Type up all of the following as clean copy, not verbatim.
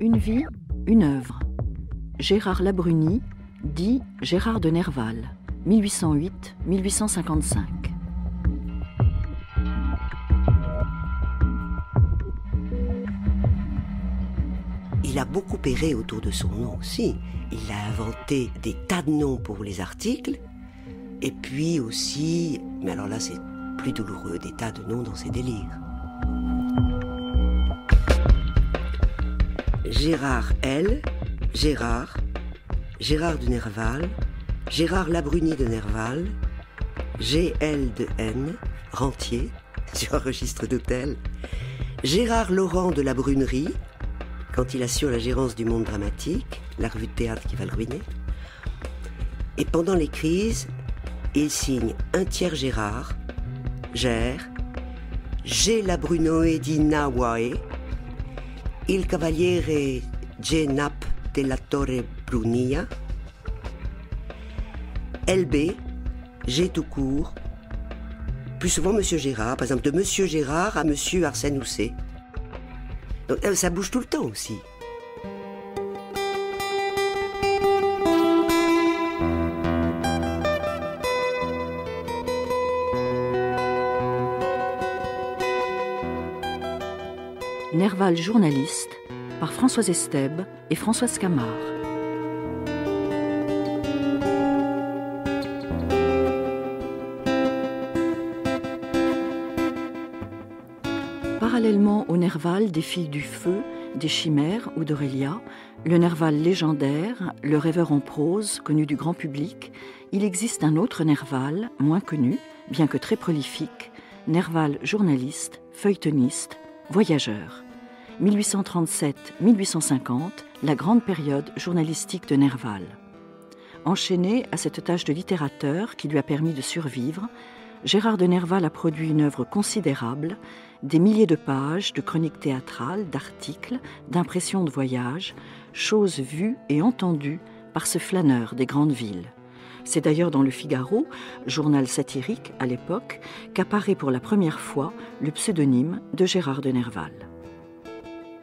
Une vie, une œuvre. Gérard Labrunie, dit Gérard de Nerval, 1808-1855. Il a beaucoup erré autour de son nom aussi. Il a inventé des tas de noms pour les articles, et puis aussi, mais alors là c'est plus douloureux, des tas de noms dans ses délires. Gérard L, Gérard de Nerval, Gérard Labrunie de Nerval, GL de N, rentier, sur un registre d'hôtel, Gérard Laurent de la Brunerie, quand il assure la gérance du Monde dramatique, la revue de théâtre qui va le ruiner. Et pendant les crises, il signe un tiers Gérard, Gère, G. Labrunoe di Nawae, Il Cavaliere G. Nap della Torre Brunia, LB, G. tout court, plus souvent Monsieur Gérard, par exemple de Monsieur Gérard à Monsieur Arsène Housset. Donc ça bouge tout le temps aussi. Nerval journaliste, par Françoise Estèbe et Françoise Camard. Parallèlement au Nerval des filles du feu, des chimères ou d'Aurélia, le Nerval légendaire, le rêveur en prose, connu du grand public, il existe un autre Nerval, moins connu, bien que très prolifique, Nerval journaliste, feuilletoniste, voyageur. 1837-1850, la grande période journalistique de Nerval. Enchaîné à cette tâche de littérateur qui lui a permis de survivre, Gérard de Nerval a produit une œuvre considérable, des milliers de pages de chroniques théâtrales, d'articles, d'impressions de voyage, choses vues et entendues par ce flâneur des grandes villes. C'est d'ailleurs dans Le Figaro, journal satirique à l'époque, qu'apparaît pour la première fois le pseudonyme de Gérard de Nerval.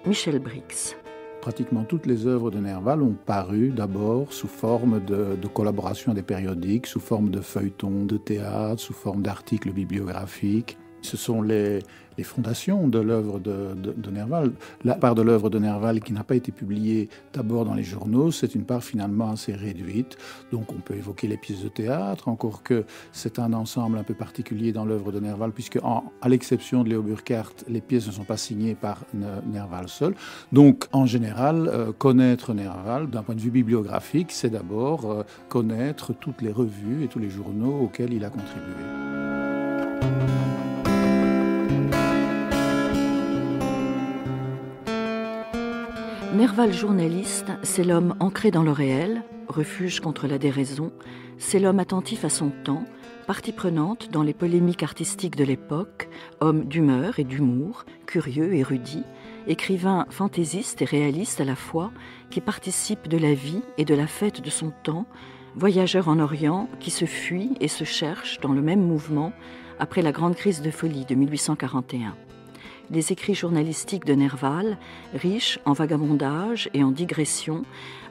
Michel Brix. Pratiquement toutes les œuvres de Nerval ont paru d'abord sous forme de collaboration à des périodiques, sous forme de feuilletons de théâtre, sous forme d'articles bibliographiques. Ce sont les fondations de l'œuvre de Nerval. La part de l'œuvre de Nerval qui n'a pas été publiée d'abord dans les journaux, c'est une part finalement assez réduite. Donc on peut évoquer les pièces de théâtre, encore que c'est un ensemble un peu particulier dans l'œuvre de Nerval, puisque à l'exception de Léo Burckhardt, les pièces ne sont pas signées par Nerval seul. Donc en général, connaître Nerval d'un point de vue bibliographique, c'est d'abord connaître toutes les revues et tous les journaux auxquels il a contribué. Nerval journaliste, c'est l'homme ancré dans le réel, refuge contre la déraison, c'est l'homme attentif à son temps, partie prenante dans les polémiques artistiques de l'époque, homme d'humeur et d'humour, curieux, érudit, écrivain fantaisiste et réaliste à la fois, qui participe de la vie et de la fête de son temps, voyageur en Orient qui se fuit et se cherche dans le même mouvement après la grande crise de folie de 1841. Les écrits journalistiques de Nerval, riches en vagabondage et en digression,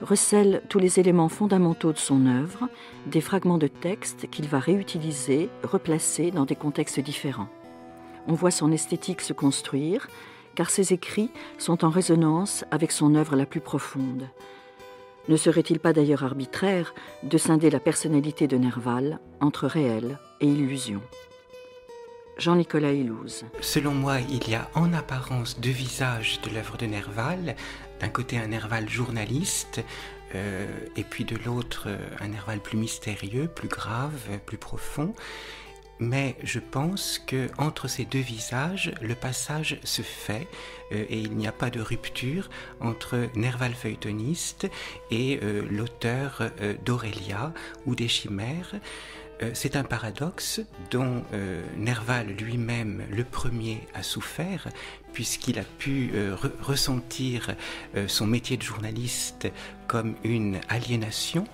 recèlent tous les éléments fondamentaux de son œuvre, des fragments de texte qu'il va réutiliser, replacer dans des contextes différents. On voit son esthétique se construire, car ses écrits sont en résonance avec son œuvre la plus profonde. Ne serait-il pas d'ailleurs arbitraire de scinder la personnalité de Nerval entre réel et illusion ? Jean-Nicolas Hillouze. Selon moi, il y a en apparence deux visages de l'œuvre de Nerval. D'un côté, un Nerval journaliste, et puis de l'autre, un Nerval plus mystérieux, plus grave, plus profond. Mais je pense qu'entre ces deux visages, le passage se fait et il n'y a pas de rupture entre Nerval feuilletoniste et l'auteur d'Aurélia ou des Chimères. C'est un paradoxe dont Nerval lui-même, le premier, a souffert, puisqu'il a pu ressentir son métier de journaliste comme une aliénation.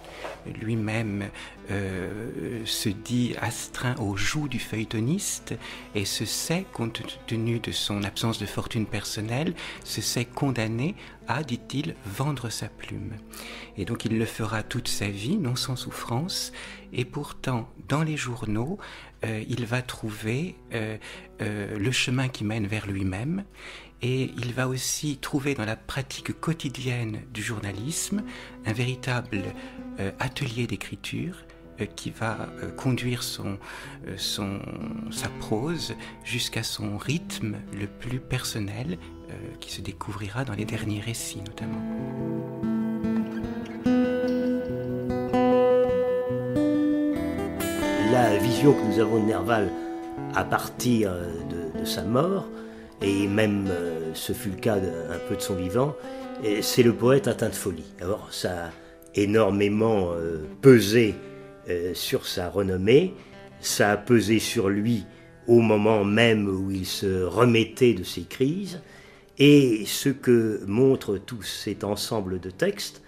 Lui-même se dit astreint au joug du feuilletoniste et se sait, compte tenu de son absence de fortune personnelle, se sait condamné à, dit-il, vendre sa plume. Et donc il le fera toute sa vie, non sans souffrance, et pourtant, dans les journaux, il va trouver le chemin qui mène vers lui-même, et il va aussi trouver dans la pratique quotidienne du journalisme un véritable atelier d'écriture qui va conduire sa prose jusqu'à son rythme le plus personnel qui se découvrira dans les derniers récits notamment. La vision que nous avons de Nerval à partir de sa mort, et même ce fut le cas un peu de son vivant, c'est le poète atteint de folie. Alors ça a énormément pesé sur sa renommée, ça a pesé sur lui au moment même où il se remettait de ses crises, et ce que montre tout cet ensemble de textes,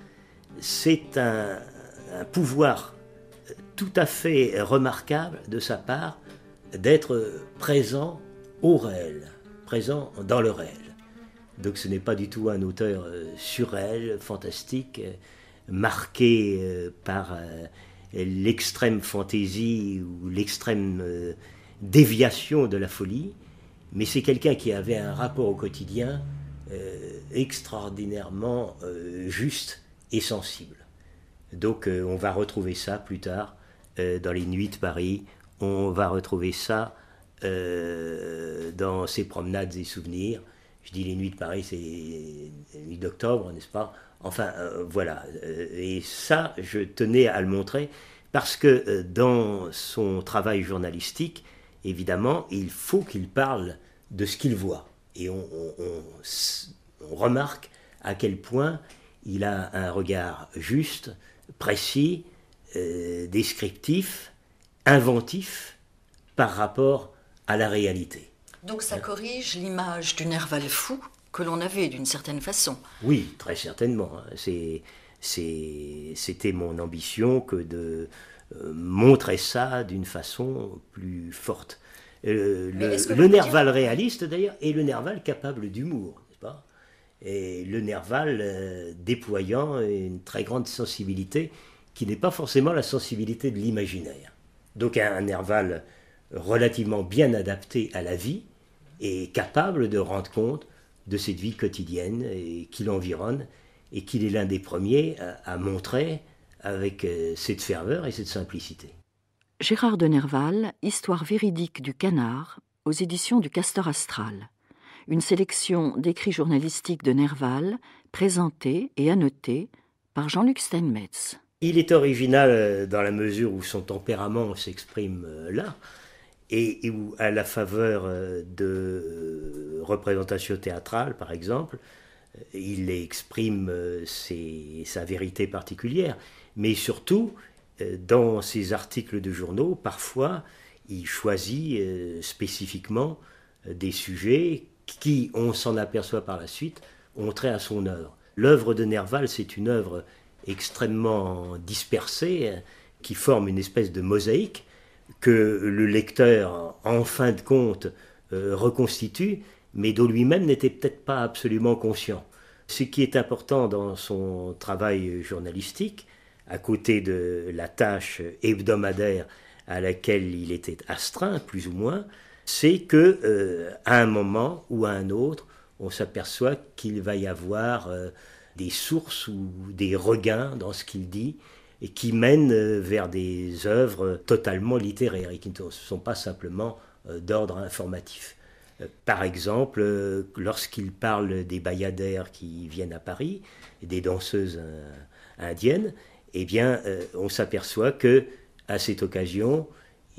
c'est un pouvoir tout à fait remarquable de sa part d'être présent au réel, présent dans le réel. Donc ce n'est pas du tout un auteur surréel, fantastique, marqué par l'extrême fantaisie ou l'extrême déviation de la folie, mais c'est quelqu'un qui avait un rapport au quotidien extraordinairement juste et sensible. Donc on va retrouver ça plus tard dans les Nuits de Paris, on va retrouver ça dans ses promenades et souvenirs. Je dis les Nuits de Paris, c'est les Nuits d'octobre, n'est-ce pas? Enfin, voilà. Et ça, je tenais à le montrer parce que dans son travail journalistique, évidemment, il faut qu'il parle de ce qu'il voit. Et on remarque à quel point il a un regard juste, précis, descriptif, inventif par rapport à la réalité. Donc ça corrige l'image du Nerval fou que l'on avait d'une certaine façon. Oui, très certainement. C'était mon ambition que de montrer ça d'une façon plus forte. Le Nerval réaliste, d'ailleurs, et le Nerval capable d'humour, n'est-ce pas? Et le Nerval déployant une très grande sensibilité qui n'est pas forcément la sensibilité de l'imaginaire. Donc un Nerval relativement bien adapté à la vie et capable de rendre compte de cette vie quotidienne et qui l'environne et qu'il est l'un des premiers à montrer avec cette ferveur et cette simplicité. Gérard de Nerval, Histoire véridique du canard, aux éditions du Castor Astral. Une sélection d'écrits journalistiques de Nerval, présentée et annotée par Jean-Luc Steinmetz. Il est original dans la mesure où son tempérament s'exprime là, et où, à la faveur de représentations théâtrales, par exemple, il exprime sa vérité particulière. Mais surtout, dans ses articles de journaux, parfois, il choisit spécifiquement des sujets qui, on s'en aperçoit par la suite, ont trait à son œuvre. L'œuvre de Nerval, c'est une œuvre extrêmement dispersée, qui forme une espèce de mosaïque que le lecteur, en fin de compte, reconstitue, mais dont lui-même n'était peut-être pas absolument conscient. Ce qui est important dans son travail journalistique, à côté de la tâche hebdomadaire à laquelle il était astreint, plus ou moins, c'est que à un moment ou à un autre, on s'aperçoit qu'il va y avoir des sources ou des regains dans ce qu'il dit et qui mènent vers des œuvres totalement littéraires et qui ne sont pas simplement d'ordre informatif. Par exemple, lorsqu'il parle des bayadères qui viennent à Paris, et des danseuses indiennes, eh bien, on s'aperçoit que à cette occasion,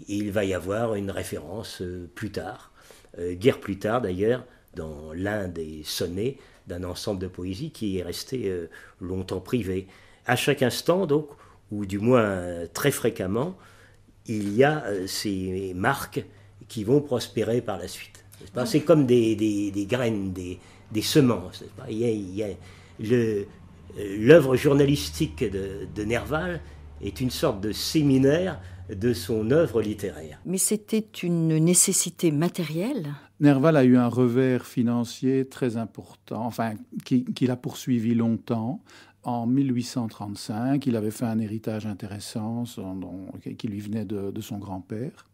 il va y avoir une référence plus tard, guère plus tard d'ailleurs, dans l'un des sonnets d'un ensemble de poésie qui est resté longtemps privé. À chaque instant, donc, ou du moins très fréquemment, il y a ces marques qui vont prospérer par la suite. N'est-ce pas? C'est comme des graines, des semences. N'est-ce pas? Il y a l'œuvre journalistique de Nerval est une sorte de séminaire de son œuvre littéraire. Mais c'était une nécessité matérielle ? Nerval a eu un revers financier très important, enfin, qu'il a poursuivi longtemps. En 1835, il avait fait un héritage intéressant qui lui venait de son grand-père.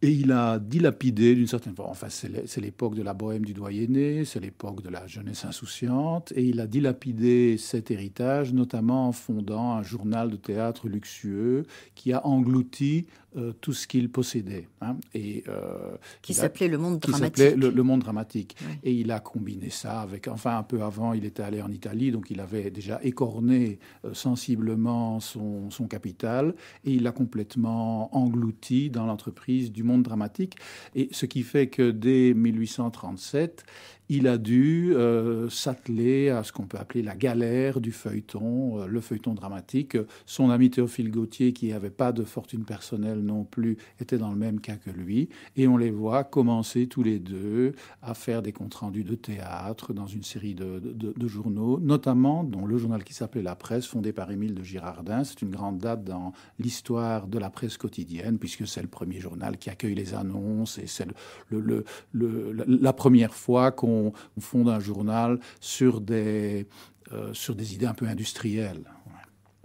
Et il a dilapidé d'une certaine façon. Enfin, c'est l'époque de la bohème du doyenné, c'est l'époque de la jeunesse insouciante. Et il a dilapidé cet héritage, notamment en fondant un journal de théâtre luxueux qui a englouti tout ce qu'il possédait. Qui s'appelait Le Monde Dramatique. Qui s'appelait le Monde Dramatique. Oui. Et il a combiné ça avec... Enfin, un peu avant, il était allé en Italie, donc il avait déjà écorné sensiblement son capital. Et il l'a complètement englouti dans l'entreprise du Monde Dramatique. Et ce qui fait que dès 1837... il a dû s'atteler à ce qu'on peut appeler la galère du feuilleton, le feuilleton dramatique. Son ami Théophile Gautier, qui n'avait pas de fortune personnelle non plus, était dans le même cas que lui. Et on les voit commencer tous les deux à faire des comptes rendus de théâtre dans une série de journaux, notamment dans le journal qui s'appelait La Presse, fondé par Émile de Girardin. C'est une grande date dans l'histoire de la presse quotidienne, puisque c'est le premier journal qui accueille les annonces et c'est la première fois qu'on fonde un journal sur des idées un peu industrielles.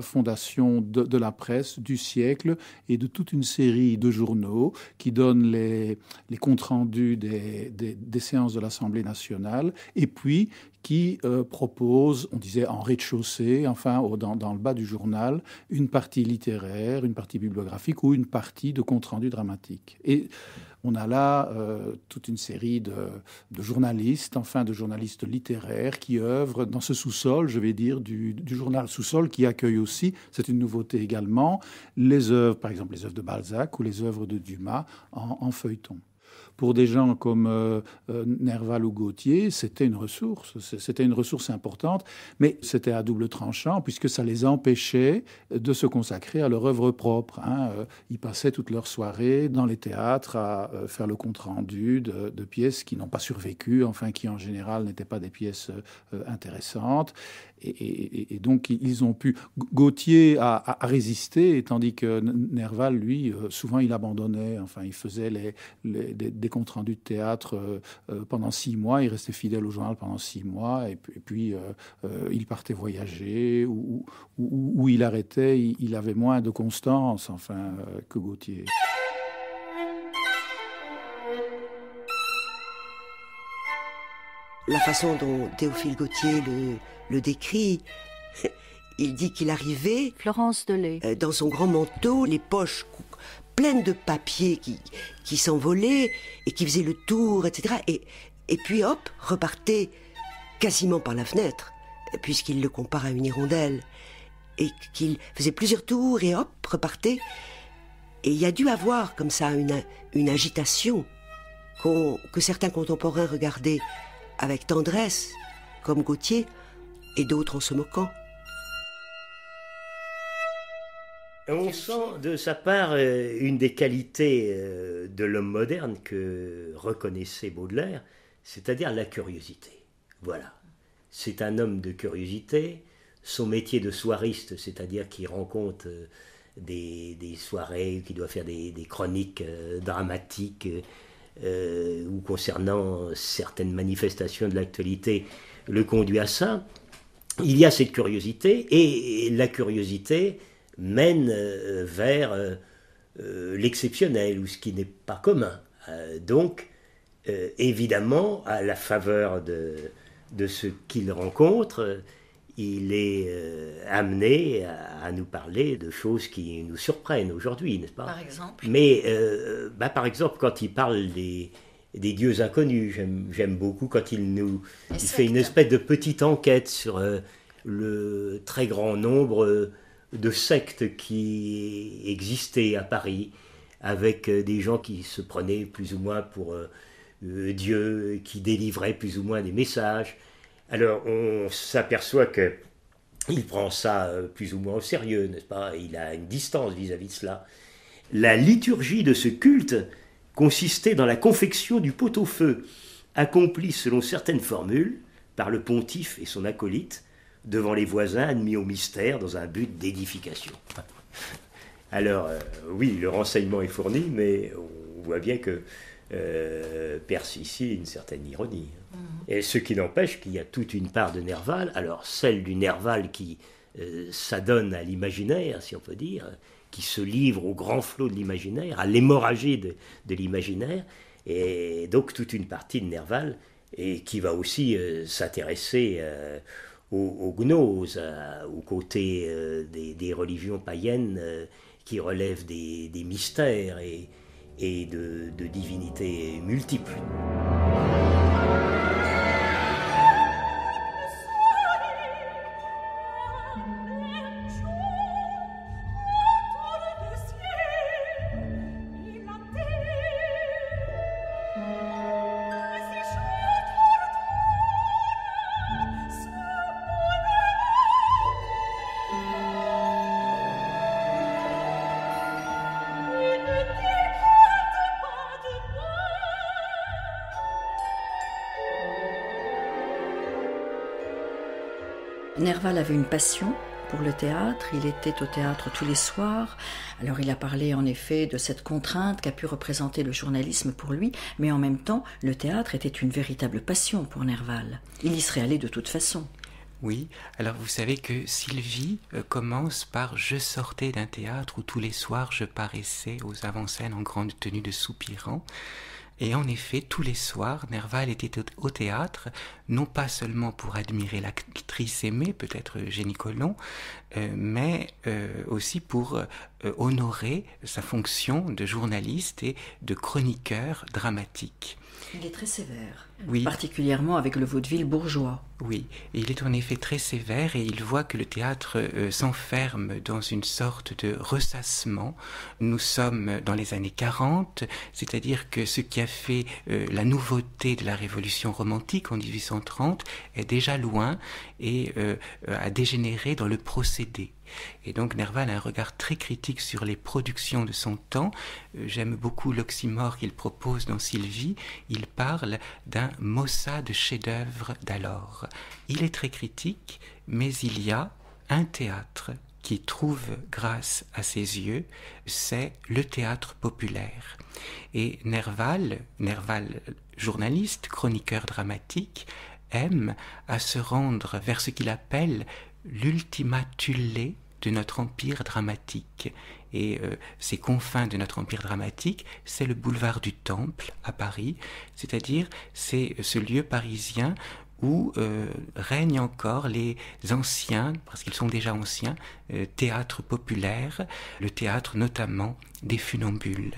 Fondation de la presse du siècle et de toute une série de journaux qui donnent les comptes rendus des séances de l'Assemblée nationale et puis qui propose, on disait en rez-de-chaussée, enfin dans le bas du journal, une partie littéraire, une partie bibliographique ou une partie de compte-rendu dramatique. Et on a là toute une série de journalistes, enfin de journalistes littéraires qui œuvrent dans ce sous-sol, je vais dire, du journal sous-sol qui accueille aussi, c'est une nouveauté également, les œuvres, par exemple les œuvres de Balzac ou les œuvres de Dumas en feuilleton. Pour des gens comme Nerval ou Gautier, c'était une ressource importante, mais c'était à double tranchant puisque ça les empêchait de se consacrer à leur œuvre propre. Ils passaient toute leur soirée dans les théâtres à faire le compte-rendu de pièces qui n'ont pas survécu, enfin qui en général n'étaient pas des pièces intéressantes. Et donc, ils ont pu... Gautier a résisté, tandis que Nerval, lui, souvent, il abandonnait. Enfin, il faisait des comptes rendus de théâtre pendant 6 mois. Il restait fidèle au journal pendant 6 mois. Et puis il partait voyager. Ou il arrêtait. Il avait moins de constance, enfin, que Gautier. La façon dont Théophile Gautier le décrit, il dit qu'il arrivait... Florence Delay. Dans son grand manteau, les poches pleines de papier qui s'envolaient et qui faisaient le tour, etc. Et puis hop, repartait quasiment par la fenêtre, puisqu'il le compare à une hirondelle. Et qu'il faisait plusieurs tours et hop, repartait. Et il y a dû avoir comme ça une agitation que certains contemporains regardaient avec tendresse, comme Gautier, et d'autres en se moquant. On sent de sa part une des qualités de l'homme moderne que reconnaissait Baudelaire, c'est-à-dire la curiosité. Voilà. C'est un homme de curiosité. Son métier de soiriste, c'est-à-dire qu'il rencontre des soirées, qu'il doit faire des chroniques dramatiques ou concernant certaines manifestations de l'actualité, le conduit à ça. Il y a cette curiosité, et la curiosité mène vers l'exceptionnel, ou ce qui n'est pas commun. Donc, évidemment, à la faveur de ce qu'il rencontre, il est amené à nous parler de choses qui nous surprennent aujourd'hui, n'est-ce pas ? Par exemple ? Mais, par exemple, quand il parle des dieux inconnus, j'aime beaucoup quand il fait une espèce de petite enquête sur le très grand nombre de sectes qui existaient à Paris, avec des gens qui se prenaient plus ou moins pour Dieu, qui délivraient plus ou moins des messages. Alors on s'aperçoit qu'il prend ça plus ou moins au sérieux, n'est-ce pas ? Il a une distance vis-à-vis de cela. La liturgie de ce culte consistait dans la confection du pot-au-feu, accomplie selon certaines formules par le pontife et son acolyte, devant les voisins admis au mystère dans un but d'édification. Alors, oui, le renseignement est fourni, mais on voit bien que perce ici une certaine ironie. Et ce qui n'empêche qu'il y a toute une part de Nerval, alors celle du Nerval qui s'adonne à l'imaginaire, si on peut dire, qui se livre au grand flot de l'imaginaire, à l'hémorragie de l'imaginaire, et donc toute une partie de Nerval, et qui va aussi s'intéresser aux gnoses, aux côtés des religions païennes qui relèvent des mystères et de divinités multiples. Nerval avait une passion pour le théâtre, il était au théâtre tous les soirs. Alors il a parlé en effet de cette contrainte qu'a pu représenter le journalisme pour lui, mais en même temps, le théâtre était une véritable passion pour Nerval. Il y serait allé de toute façon. Oui, alors vous savez que Sylvie commence par « Je sortais d'un théâtre où tous les soirs je paraissais aux avant-scènes en grande tenue de soupirant ». Et en effet, tous les soirs, Nerval était au théâtre, non pas seulement pour admirer l'actrice aimée, peut-être Génie Colomb, mais aussi pour honorer sa fonction de journaliste et de chroniqueur dramatique. Il est très sévère, oui. Particulièrement avec le vaudeville bourgeois. Oui, et il est en effet très sévère et il voit que le théâtre s'enferme dans une sorte de ressassement. Nous sommes dans les années 40, c'est-à-dire que ce qui a fait la nouveauté de la révolution romantique en 1830 est déjà loin et a dégénéré dans le procédé. Et donc Nerval a un regard très critique sur les productions de son temps. J'aime beaucoup l'oxymore qu'il propose dans Sylvie. Il parle d'un maussade chef-d'œuvre d'alors. Il est très critique, mais il y a un théâtre qui trouve grâce à ses yeux, c'est le théâtre populaire. Et Nerval, journaliste, chroniqueur dramatique, aime à se rendre vers ce qu'il appelle l'ultima thule de notre empire dramatique. Et ces confins de notre empire dramatique, c'est le boulevard du Temple à Paris, c'est-à-dire c'est ce lieu parisien où règnent encore les anciens, parce qu'ils sont déjà anciens, théâtres populaires, le théâtre notamment des funambules.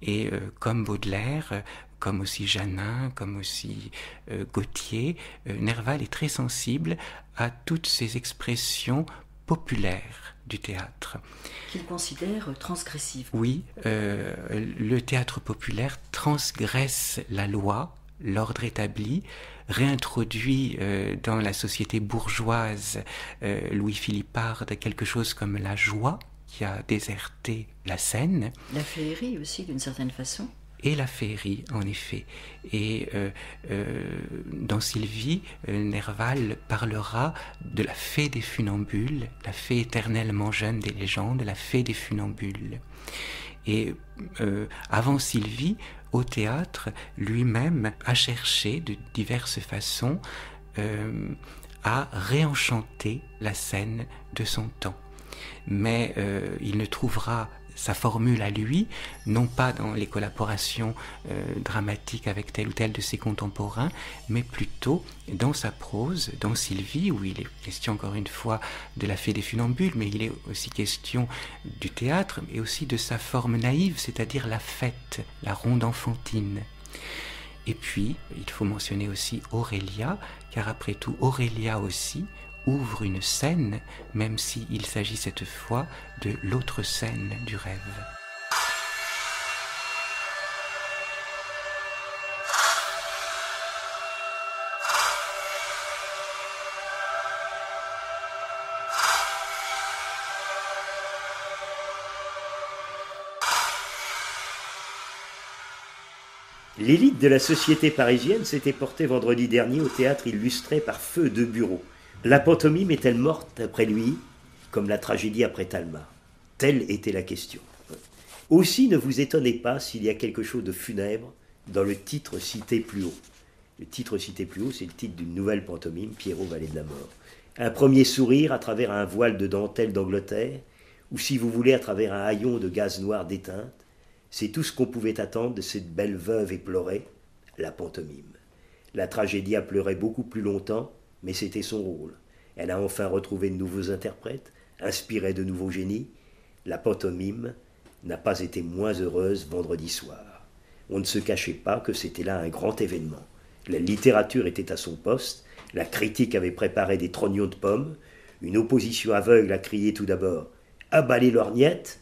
Et comme Baudelaire, comme aussi Janin, comme aussi Gautier, Nerval est très sensible à toutes ces expressions populaires du théâtre. Qu'il considère transgressives. Oui, le théâtre populaire transgresse la loi, l'ordre établi, réintroduit dans la société bourgeoise Louis-Philippe Arde quelque chose comme la joie qui a déserté la scène. La féerie aussi d'une certaine façon. Et la féerie, en effet. Et dans Sylvie, Nerval parlera de la fée des funambules, la fée éternellement jeune des légendes, la fée des funambules. Et avant Sylvie, au théâtre, lui-même a cherché de diverses façons à réenchanter la scène de son temps. Mais il ne trouvera sa formule à lui, non pas dans les collaborations dramatiques avec tel ou tel de ses contemporains, mais plutôt dans sa prose, dans Sylvie, où il est question encore une fois de la fée des funambules, mais il est aussi question du théâtre, et aussi de sa forme naïve, c'est-à-dire la fête, la ronde enfantine. Et puis, il faut mentionner aussi Aurélia, car après tout, Aurélia aussi ouvre une scène, même s'il s'agit cette fois de l'autre scène du rêve. L'élite de la société parisienne s'était portée vendredi dernier au théâtre illustré par Feu de Bureau, La pantomime est-elle morte après lui, comme la tragédie après Talma? Telle était la question. Aussi ne vous étonnez pas s'il y a quelque chose de funèbre dans le titre cité plus haut. Le titre cité plus haut, c'est le titre d'une nouvelle pantomime, Pierrot, Valet de la Mort. Un premier sourire à travers un voile de dentelle d'Angleterre, ou si vous voulez à travers un haillon de gaz noir d'éteinte, c'est tout ce qu'on pouvait attendre de cette belle veuve éplorée, la pantomime. La tragédie a pleuré beaucoup plus longtemps, mais c'était son rôle. Elle a enfin retrouvé de nouveaux interprètes, inspiré de nouveaux génies. La pantomime n'a pas été moins heureuse vendredi soir. On ne se cachait pas que c'était là un grand événement. La littérature était à son poste, la critique avait préparé des trognons de pommes, une opposition aveugle a crié tout d'abord « Abalez lorgnette !»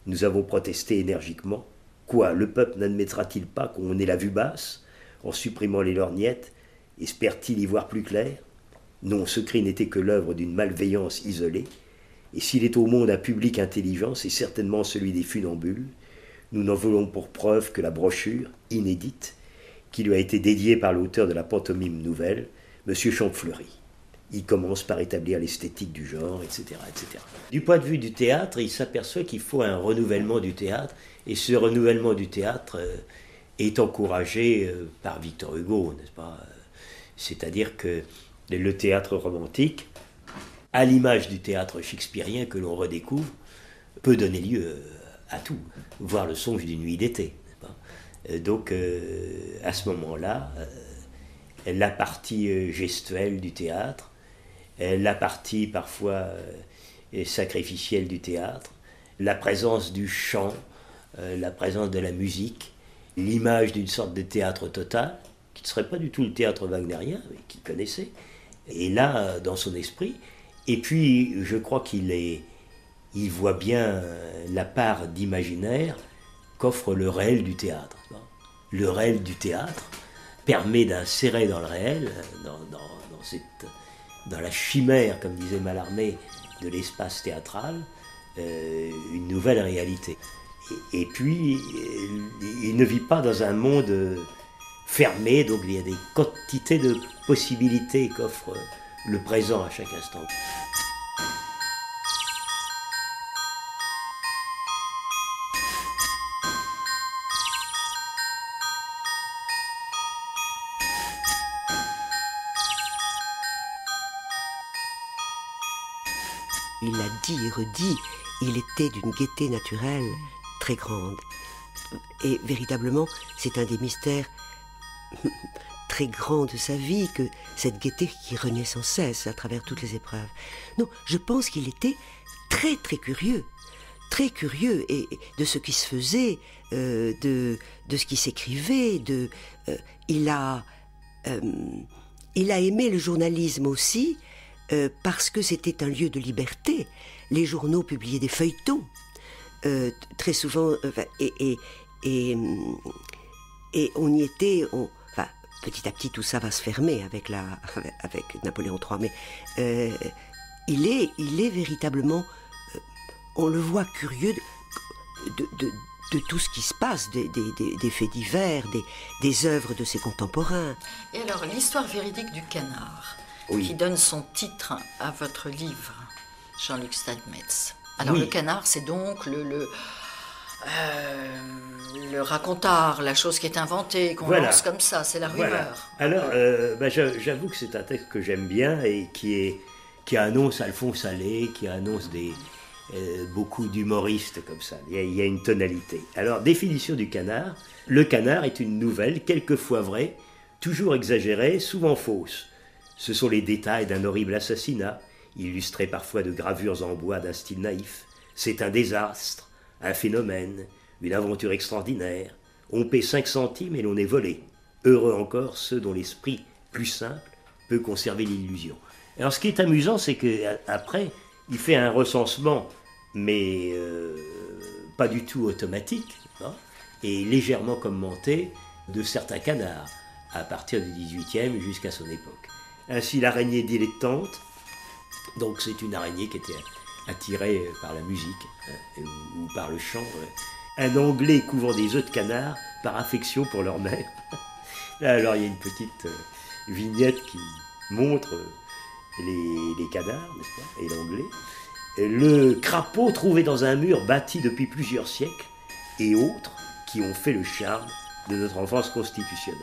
Nous avons protesté énergiquement. Quoi, le peuple n'admettra-t-il pas qu'on ait la vue basse? En supprimant les lorgnettes, espère-t-il y voir plus clair? Non, ce cri n'était que l'œuvre d'une malveillance isolée, et s'il est au monde un public intelligent, c'est certainement celui des funambules. Nous n'en voulons pour preuve que la brochure, inédite, qui lui a été dédiée par l'auteur de la pantomime nouvelle, M. Champfleury. Il commence par établir l'esthétique du genre, etc., etc. Du point de vue du théâtre, il s'aperçoit qu'il faut un renouvellement du théâtre, et ce renouvellement du théâtre est encouragé par Victor Hugo, n'est-ce pas? C'est-à-dire que le théâtre romantique, à l'image du théâtre shakespearien que l'on redécouvre, peut donner lieu à tout, voire le songe d'une nuit d'été. Donc, à ce moment-là, la partie gestuelle du théâtre, la partie parfois sacrificielle du théâtre, la présence du chant, la présence de la musique, l'image d'une sorte de théâtre total, qui ne serait pas du tout le théâtre wagnérien, mais qu'il connaissait, et là, dans son esprit. Et puis, je crois il voit bien la part d'imaginaire qu'offre le réel du théâtre. Le réel du théâtre permet d'insérer dans le réel, dans la chimère, comme disait Mallarmé, de l'espace théâtral, une nouvelle réalité. Et puis, il ne vit pas dans un monde fermé, donc il y a des quantités de possibilités qu'offre le présent à chaque instant. Il l'a dit et redit, il était d'une gaieté naturelle très grande. Et véritablement, c'est un des mystères très grands de sa vie, que cette gaieté qui renaît sans cesse à travers toutes les épreuves. Non, je pense qu'il était très très curieux et de ce qui se faisait, de ce qui s'écrivait. Il a aimé le journalisme aussi, parce que c'était un lieu de liberté. Les journaux publiaient des feuilletons, très souvent, et on y était. Petit à petit, tout ça va se fermer avec Napoléon III, mais il est véritablement, on le voit curieux de tout ce qui se passe, des faits divers, des œuvres de ses contemporains. Et alors, l'histoire véridique du canard, Oui. qui donne son titre à votre livre, Jean-Luc Steinmetz. Alors, Oui. le canard, c'est donc le racontard, la chose qui est inventée, qu'on Voilà. lance comme ça, c'est la rumeur. Voilà. Alors, j'avoue que c'est un texte que j'aime bien et qui annonce Alphonse Allais, qui annonce beaucoup d'humoristes comme ça. Il y a une tonalité. Alors, définition du canard. Le canard est une nouvelle, quelquefois vraie, toujours exagérée, souvent fausse. Ce sont les détails d'un horrible assassinat, illustrés parfois de gravures en bois d'un style naïf. C'est un désastre, un phénomène, une aventure extraordinaire. On paie 5 centimes et l'on est volé. Heureux encore ceux dont l'esprit, plus simple, peut conserver l'illusion. Alors ce qui est amusant, c'est qu'après, il fait un recensement, mais pas du tout automatique, hein, et légèrement commenté de certains canards, à partir du XVIIIe jusqu'à son époque. Ainsi, l'araignée dilettante, donc c'est une araignée qui était attirée par la musique, hein, ou par le chant. Un Anglais couvant des œufs de canard par affection pour leur mère. Alors il y a une petite vignette qui montre les cadavres, n'est-ce pas, et l'anglais. Le crapaud trouvé dans un mur bâti depuis plusieurs siècles, et autres qui ont fait le charme de notre enfance constitutionnelle.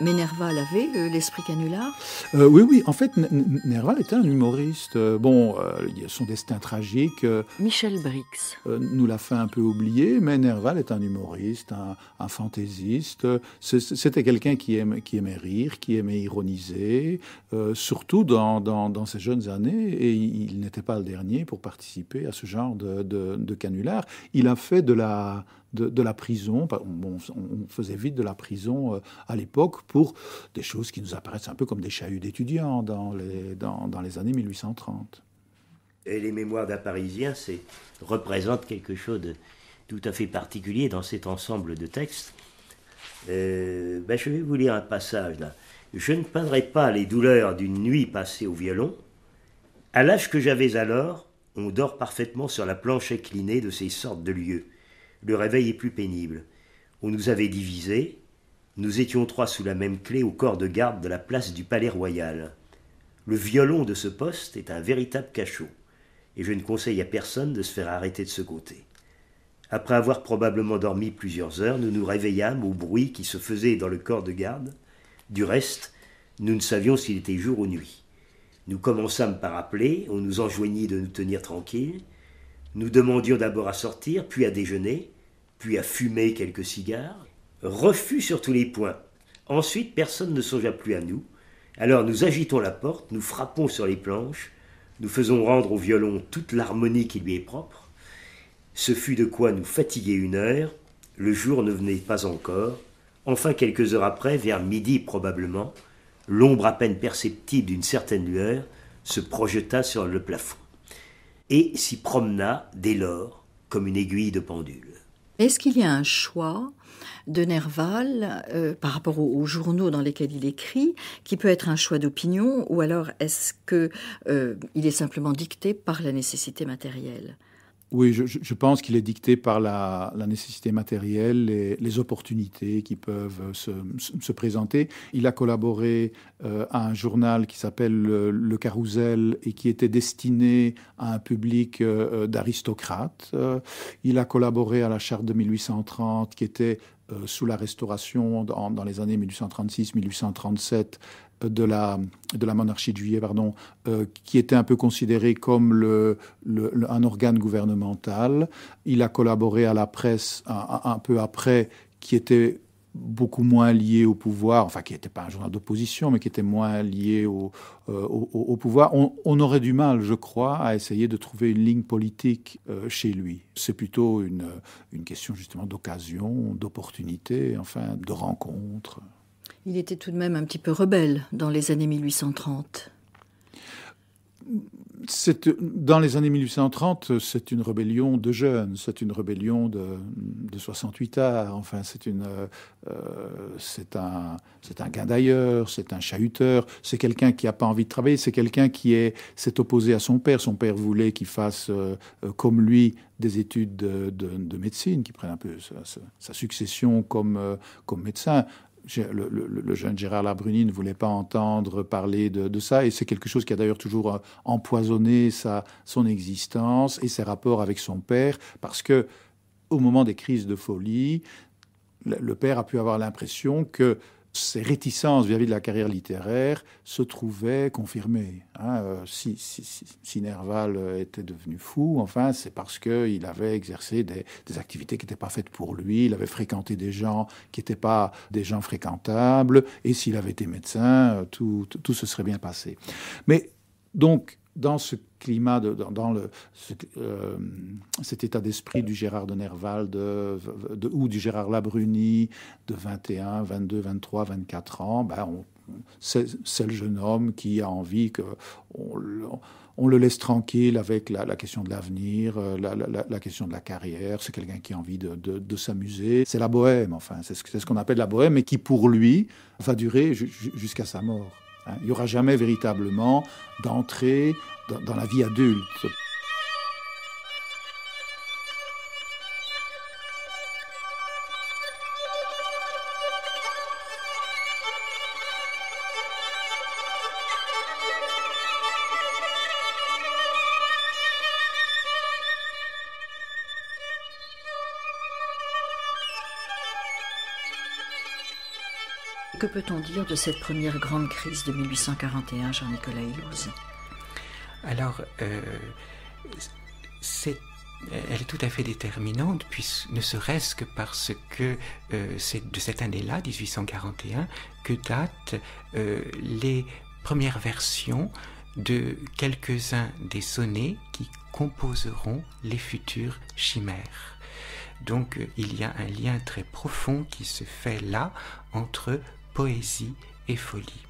Mais Nerval avait l'esprit canular. Oui. En fait, Nerval était un humoriste. Son destin tragique Michel Brix nous l'a fait un peu oublier, mais Nerval est un humoriste, un fantaisiste. C'était quelqu'un qui aimait rire, qui aimait ironiser, surtout dans ses jeunes années. Et il n'était pas le dernier pour participer à ce genre de canular. Il a fait de la prison. On faisait vite de la prison à l'époque pour des choses qui nous apparaissent un peu comme des chahuts d'étudiants dans les années 1830. Et les mémoires d'un Parisien représentent quelque chose de tout à fait particulier dans cet ensemble de textes. Je vais vous lire un passage là. Je ne peindrai pas les douleurs d'une nuit passée au violon. À l'âge que j'avais alors, on dort parfaitement sur la planche inclinée de ces sortes de lieux. Le réveil est plus pénible. On nous avait divisés. Nous étions 3 sous la même clé au corps de garde de la place du Palais Royal. Le violon de ce poste est un véritable cachot, et je ne conseille à personne de se faire arrêter de ce côté. Après avoir probablement dormi plusieurs heures, nous nous réveillâmes au bruit qui se faisait dans le corps de garde. Du reste, nous ne savions s'il était jour ou nuit. Nous commençâmes par appeler, on nous enjoignit de nous tenir tranquilles. Nous demandions d'abord à sortir, puis à déjeuner, puis à fumer quelques cigares. Refus sur tous les points. Ensuite, personne ne songea plus à nous. Alors nous agitons la porte, nous frappons sur les planches, nous faisons rendre au violon toute l'harmonie qui lui est propre. Ce fut de quoi nous fatiguer 1 heure. Le jour ne venait pas encore. Enfin, quelques heures après, vers midi probablement, l'ombre à peine perceptible d'une certaine lueur se projeta sur le plafond et s'y promena dès lors comme une aiguille de pendule. Est-ce qu'il y a un choix de Nerval par rapport aux journaux dans lesquels il écrit, qui peut être un choix d'opinion, ou alors est-ce qu'il est simplement dicté par la nécessité matérielle ? Oui, je pense qu'il est dicté par la nécessité matérielle, les opportunités qui peuvent se présenter. Il a collaboré à un journal qui s'appelle Le Carrousel et qui était destiné à un public d'aristocrates. Il a collaboré à la Charte de 1830 qui était sous la Restauration dans les années 1836-1837 de la monarchie de Juillet, qui était un peu considéré comme un organe gouvernemental. Il a collaboré à la presse un peu après, qui était beaucoup moins lié au pouvoir, enfin qui n'était pas un journal d'opposition, mais qui était moins lié au pouvoir. On aurait du mal, je crois, à essayer de trouver une ligne politique chez lui. C'est plutôt une question justement d'occasion, d'opportunité, enfin de rencontre. Il était tout de même un petit peu rebelle dans les années 1830. Dans les années 1830, c'est une rébellion de jeunes, c'est une rébellion de 68 arts. Enfin, c'est un gain d'ailleurs, c'est un chahuteur, c'est quelqu'un qui n'a pas envie de travailler, c'est quelqu'un qui s'est opposé à son père. Son père voulait qu'il fasse, comme lui, des études de médecine, qu'il prenne un peu sa succession comme médecin. Le jeune Gérard Labrunie ne voulait pas entendre parler de ça, et c'est quelque chose qui a d'ailleurs toujours empoisonné son existence et ses rapports avec son père, parce que au moment des crises de folie, le père a pu avoir l'impression que ses réticences vis-à-vis de la carrière littéraire se trouvaient confirmées. Si Nerval était devenu fou, enfin, c'est parce qu'il avait exercé des activités qui n'étaient pas faites pour lui. Il avait fréquenté des gens qui n'étaient pas des gens fréquentables. Et s'il avait été médecin, tout se serait bien passé. Mais donc, dans ce climat, cet état d'esprit du Gérard de Nerval ou du Gérard Labrunie de 21, 22, 23, 24 ans, c'est le jeune homme qui a envie qu'on le laisse tranquille avec la question de l'avenir, la question de la carrière. C'est quelqu'un qui a envie de s'amuser. C'est la bohème, enfin, c'est ce qu'on appelle la bohème, mais qui pour lui va durer jusqu'à sa mort. Il n'y aura jamais véritablement d'entrée dans la vie adulte. Que peut-on dire de cette première grande crise de 1841, Jean-Nicolas Hillouz? Alors, elle est tout à fait déterminante, ne serait-ce que parce que c'est de cette année-là, 1841, que datent les premières versions de quelques-uns des sonnets qui composeront les futures chimères. Donc il y a un lien très profond qui se fait là entre poésie et folie.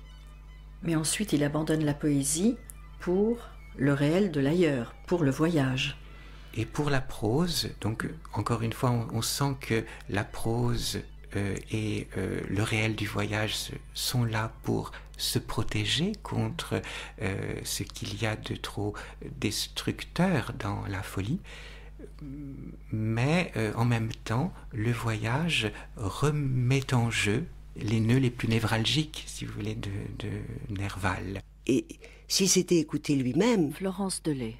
Mais ensuite il abandonne la poésie pour le réel de l'ailleurs, pour le voyage. Et pour la prose, donc encore une fois, on sent que la prose et le réel du voyage sont là pour se protéger contre ce qu'il y a de trop destructeur dans la folie. Mais en même temps, le voyage remet en jeu les nœuds les plus névralgiques, si vous voulez, de Nerval. Et s'il s'était écouté lui-même, Florence Delay,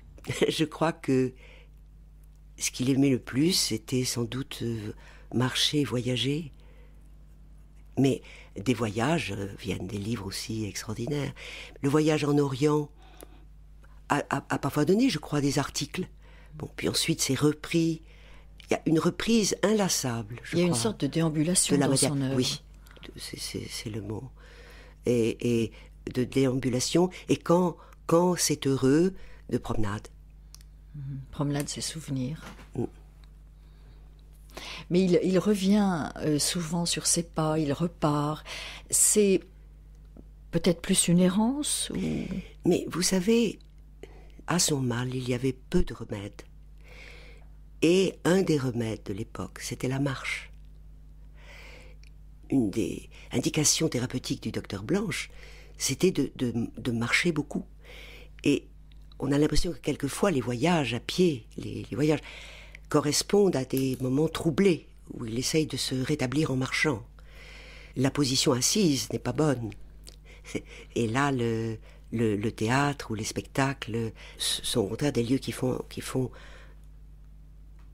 je crois que ce qu'il aimait le plus, c'était sans doute marcher, voyager. Mais des voyages viennent des livres aussi extraordinaires. Le voyage en Orient a parfois donné, je crois, des articles. Bon, puis ensuite c'est repris. Il y a une reprise inlassable, je crois. Il y a une sorte de déambulation dans son œuvre. Oui, c'est le mot. Et de déambulation. Et quand c'est heureux, de promenade. Promenade, c'est souvenirs. Mais il revient souvent sur ses pas, il repart. C'est peut-être plus une errance ou... Mais vous savez, à son mal, il y avait peu de remèdes. Et un des remèdes de l'époque, c'était la marche. Une des indications thérapeutiques du docteur Blanche, c'était de marcher beaucoup. Et on a l'impression que quelquefois les voyages à pied, les voyages correspondent à des moments troublés, où il essaye de se rétablir en marchant. La position assise n'est pas bonne. Et là, le théâtre ou les spectacles sont au contraire des lieux qui font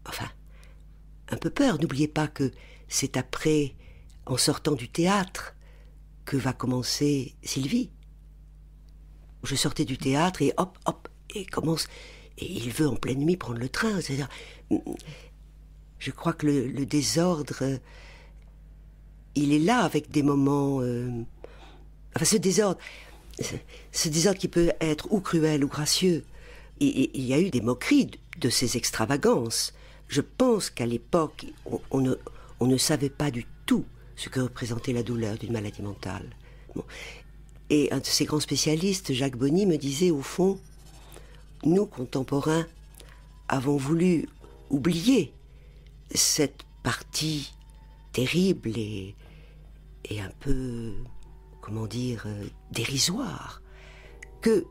enfin, un peu peur. N'oubliez pas que c'est après, en sortant du théâtre, que va commencer Sylvie. Je sortais du théâtre et hop, et commence... Et il veut en pleine nuit prendre le train. C'est-à-dire, je crois que le désordre, il est là avec des moments... Enfin, ce désordre qui peut être ou cruel ou gracieux. Et il y a eu des moqueries de ces extravagances. Je pense qu'à l'époque, on ne savait pas du tout ce que représentait la douleur d'une maladie mentale. Bon. Et un de ces grands spécialistes, Jacques Bonny, me disait, au fond, nous, contemporains, avons voulu oublier cette partie terrible et un peu, comment dire, dérisoire, que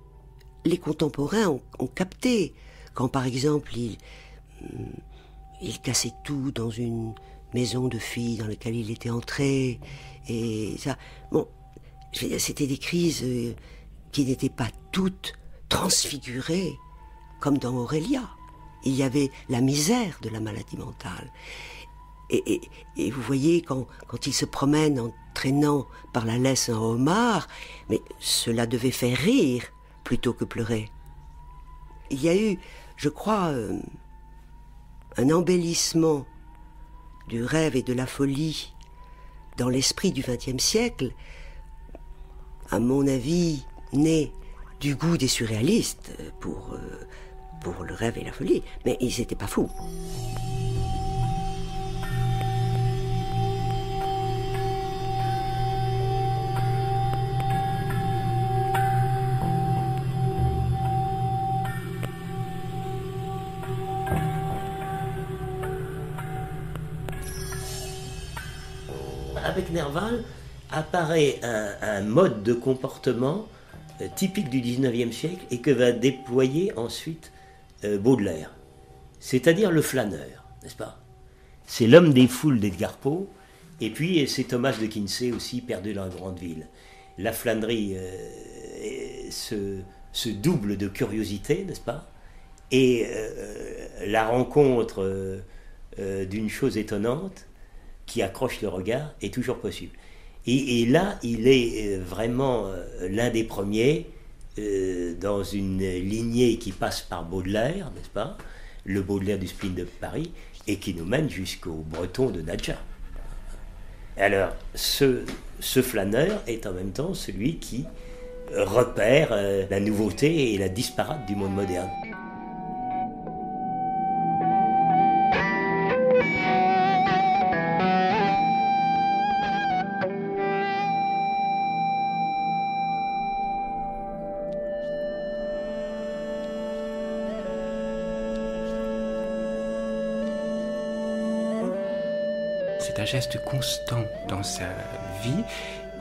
les contemporains ont capté. Quand, par exemple, il cassait tout dans une maison de filles dans laquelle il était entré, et ça... Bon, c'était des crises qui n'étaient pas toutes transfigurées comme dans Aurélia. Il y avait la misère de la maladie mentale. Et vous voyez, quand il se promène en traînant par la laisse un homard, mais cela devait faire rire plutôt que pleurer. Il y a eu, je crois, un embellissement du rêve et de la folie dans l'esprit du XXe siècle, à mon avis, né du goût des surréalistes pour le rêve et la folie, mais ils n'étaient pas fous. Avec Nerval apparaît un mode de comportement typique du XIXe siècle et que va déployer ensuite Baudelaire. C'est-à-dire le flâneur, n'est-ce pas? C'est l'homme des foules d'Edgar Poe, et puis c'est Thomas de Quincey aussi, perdu dans la grande ville. La flânerie se double de curiosité, n'est-ce pas? Et la rencontre d'une chose étonnante qui accroche le regard est toujours possible. Et là, il est vraiment l'un des premiers dans une lignée qui passe par Baudelaire, n'est-ce pas? Le Baudelaire du spleen de Paris, et qui nous mène jusqu'au Breton de Nadja. Alors, ce flâneur est en même temps celui qui repère la nouveauté et la disparate du monde moderne. C'est un geste constant dans sa vie.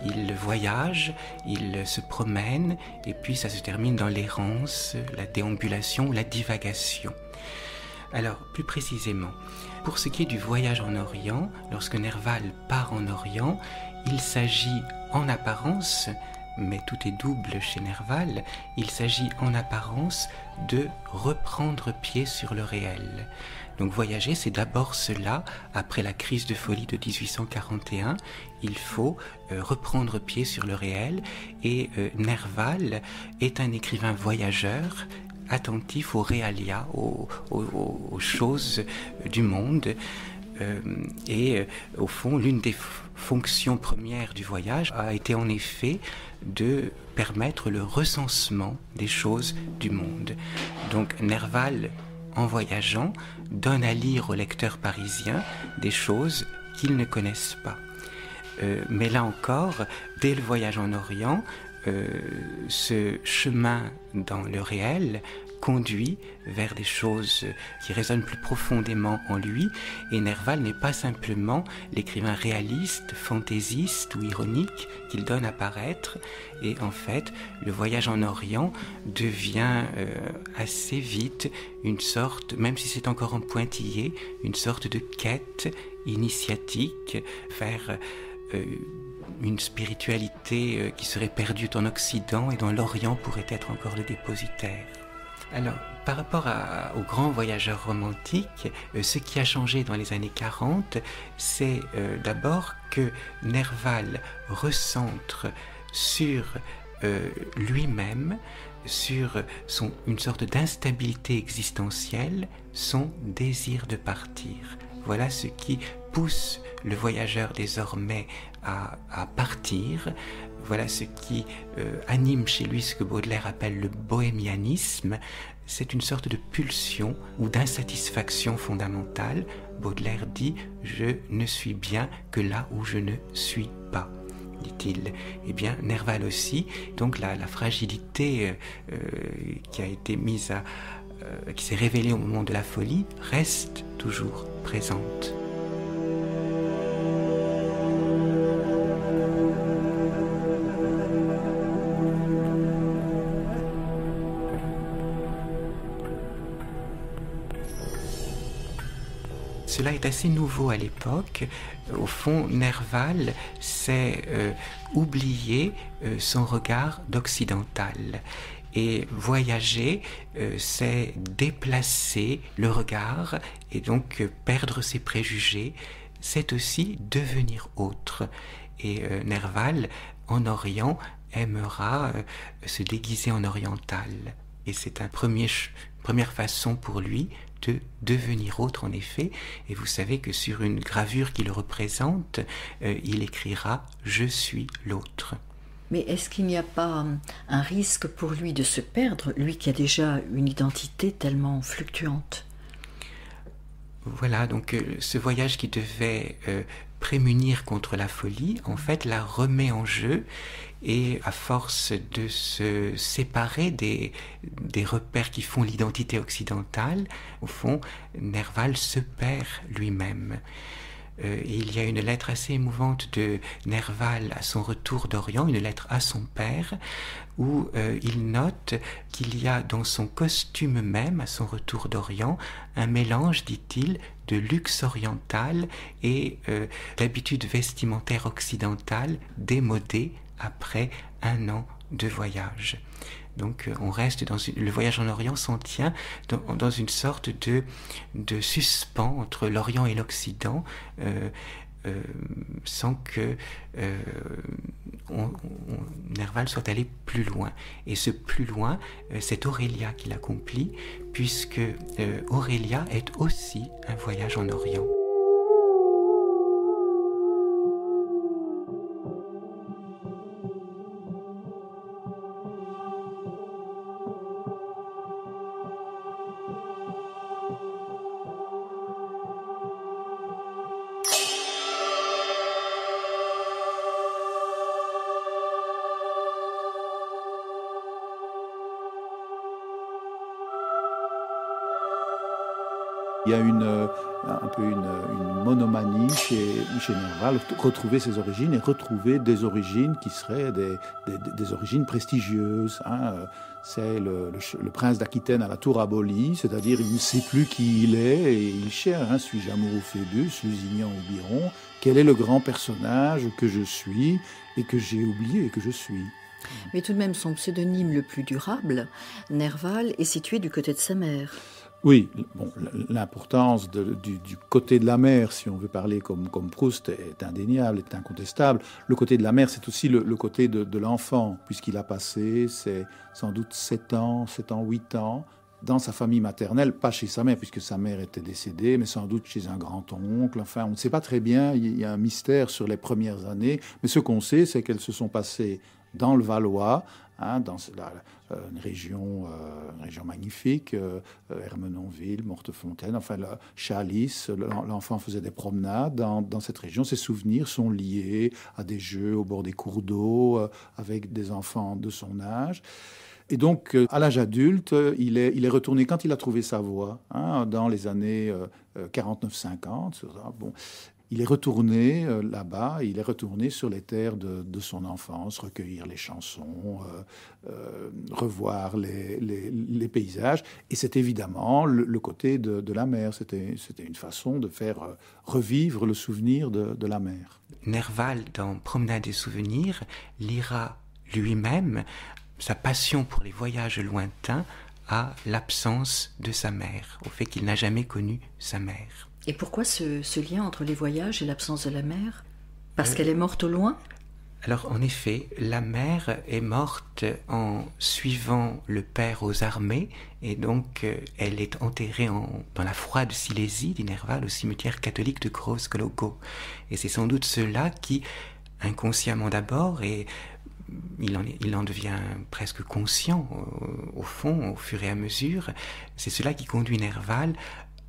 Il voyage, il se promène, et puis ça se termine dans l'errance, la déambulation, la divagation. Alors, plus précisément, pour ce qui est du voyage en Orient, lorsque Nerval part en Orient, il s'agit en apparence, mais tout est double chez Nerval, il s'agit en apparence de reprendre pied sur le réel. Donc voyager, c'est d'abord cela. Après la crise de folie de 1841, il faut reprendre pied sur le réel. Et Nerval est un écrivain voyageur, attentif aux réalia, aux choses du monde. Et au fond, l'une des fonctions premières du voyage a été en effet de permettre le recensement des choses du monde. Donc Nerval, en voyageant, donne à lire aux lecteurs parisiens des choses qu'ils ne connaissent pas. Mais là encore, dès le voyage en Orient, ce chemin dans le réel conduit vers des choses qui résonnent plus profondément en lui, et Nerval n'est pas simplement l'écrivain réaliste, fantaisiste ou ironique qu'il donne à paraître, et en fait, le voyage en Orient devient assez vite une sorte, même si c'est encore en pointillé, une sorte de quête initiatique vers une spiritualité qui serait perdue en Occident et dont l'Orient pourrait être encore le dépositaire. Alors, par rapport aux grands voyageurs romantiques, ce qui a changé dans les années 40, c'est d'abord que Nerval recentre sur lui-même, sur une sorte d'instabilité existentielle, son désir de partir. Voilà ce qui pousse le voyageur désormais à partir. Voilà ce qui anime chez lui ce que Baudelaire appelle le bohémianisme. C'est une sorte de pulsion ou d'insatisfaction fondamentale. Baudelaire dit « Je ne suis bien que là où je ne suis pas », dit-il. Eh bien, Nerval aussi. Donc la fragilité qui a été qui s'est révélée au moment de la folie reste toujours présente. Cela est assez nouveau à l'époque. Au fond, Nerval s'est oublié son regard d'occidental. Et voyager, c'est déplacer le regard et donc perdre ses préjugés. C'est aussi devenir autre. Et Nerval, en Orient, aimera se déguiser en oriental. Et c'est une première façon pour lui de devenir autre, en effet. Et vous savez que sur une gravure qui le représente, il écrira « Je suis l'autre ». Mais est-ce qu'il n'y a pas un risque pour lui de se perdre, lui qui a déjà une identité tellement fluctuante? Voilà, donc ce voyage qui devait prémunir contre la folie, en fait, la remet en jeu, et à force de se séparer des repères qui font l'identité occidentale, au fond, Nerval se perd lui-même. Il y a une lettre assez émouvante de Nerval à son retour d'Orient, une lettre à son père, où il note qu'il y a dans son costume même, à son retour d'Orient, un mélange, dit-il, de luxe oriental et d'habitude vestimentaire occidentale démodée après un an de voyage. Donc on reste le voyage en Orient s'en tient dans une sorte de suspens entre l'Orient et l'Occident, sans que Nerval soit allé plus loin. Et ce plus loin, c'est Aurélia qui l'accomplit, puisque Aurélia est aussi un voyage en Orient. Il y a un peu une monomanie chez Nerval, retrouver ses origines et retrouver des origines qui seraient des origines prestigieuses. C'est le prince d'Aquitaine à la tour abolie, c'est-à-dire il ne sait plus qui il est et il cherche, suis-je amoureux Phébus, Lusignan ou Biron, quel est le grand personnage que je suis et que j'ai oublié et que je suis. Mais tout de même, son pseudonyme le plus durable, Nerval, est situé du côté de sa mère. Oui, bon, l'importance du côté de la mer, si on veut parler comme Proust, est indéniable, est incontestable. Le côté de la mer, c'est aussi le côté de l'enfant, puisqu'il a passé, c'est sans doute 7 ans, 8 ans, dans sa famille maternelle, pas chez sa mère, puisque sa mère était décédée, mais sans doute chez un grand-oncle. Enfin, on ne sait pas très bien, il y a un mystère sur les premières années, mais ce qu'on sait, c'est qu'elles se sont passées dans le Valois, dans une région magnifique, Ermenonville, Mortefontaine, enfin Chalice. L'enfant faisait des promenades dans cette région. Ses souvenirs sont liés à des jeux au bord des cours d'eau, avec des enfants de son âge. Et donc, à l'âge adulte, il est retourné, quand il a trouvé sa voie, dans les années 49-50, bon, il est retourné là-bas, il est retourné sur les terres de son enfance, recueillir les chansons, revoir les paysages. Et c'est évidemment le côté de la mer. C'était une façon de faire revivre le souvenir de la mer. Nerval, dans Promenade des souvenirs, lira lui-même sa passion pour les voyages lointains à l'absence de sa mère, au fait qu'il n'a jamais connu sa mère. Et pourquoi ce lien entre les voyages et l'absence de la mère ? Parce qu'elle est morte au loin ? Alors, en effet, la mère est morte en suivant le père aux armées, et donc elle est enterrée dans la froide Silésie, dit Nerval, au cimetière catholique de Groß-Glogow. Et c'est sans doute cela qui, inconsciemment d'abord, et il en devient presque conscient, au fond, au fur et à mesure, c'est cela qui conduit Nerval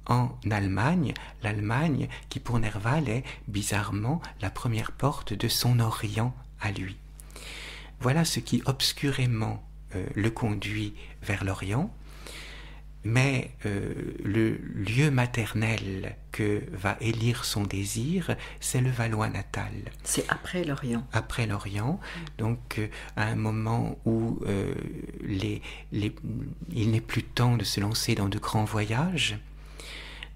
en Allemagne, l'Allemagne qui pour Nerval est bizarrement la première porte de son Orient à lui. Voilà ce qui obscurément le conduit vers l'Orient, mais le lieu maternel que va élire son désir, c'est le Valois natal. C'est après l'Orient. Après l'Orient, donc à un moment où il n'est plus temps de se lancer dans de grands voyages,